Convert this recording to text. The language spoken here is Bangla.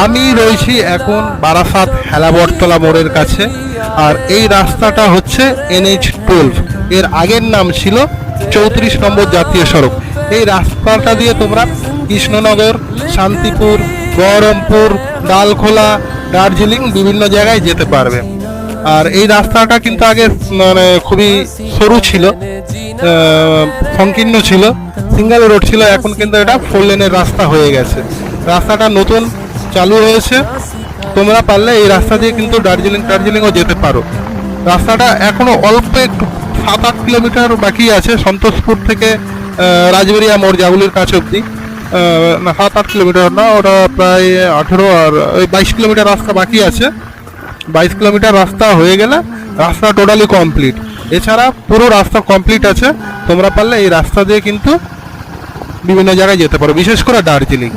আমি রয়েছি এখন বারাসাত হেলাবরতলা মোড়ের কাছে। আর এই রাস্তাটা হচ্ছে NH-12, এর আগের নাম ছিল 34 নম্বর জাতীয় সড়ক। এই রাস্তাটা দিয়ে তোমরা কৃষ্ণনগর, শান্তিপুর, বহরমপুর, ডালখোলা, দার্জিলিং বিভিন্ন জায়গায় যেতে পারবে। আর এই রাস্তাটা কিন্তু আগে মানে খুবই সরু ছিল, সংকীর্ণ ছিল, সিঙ্গেল রোড ছিল। এখন কিন্তু এটা 4 লেনের রাস্তা হয়ে গেছে। রাস্তাটা নতুন চালু হয়েছে। তোমরা পারলে এই রাস্তা দিয়ে কিন্তু দার্জিলিংও যেতে পারো। রাস্তাটা এখনো অল্প একটু 7-8 কিলোমিটার বাকি আছে, সন্তোষপুর থেকে রাজবেরিয়া মোড় জাগুলির কাছে অব্দি। না, 7-8 কিলোমিটার না, ওটা প্রায় 18 আর 22 কিলোমিটার রাস্তা বাকি আছে। 22 কিলোমিটার রাস্তা হয়ে গেলে রাস্তা টোটালি কমপ্লিট। এছাড়া পুরো রাস্তা কমপ্লিট আছে। তোমরা পারলে এই রাস্তা দিয়ে কিন্তু বিভিন্ন জায়গায় যেতে পারো, বিশেষ করে দার্জিলিং।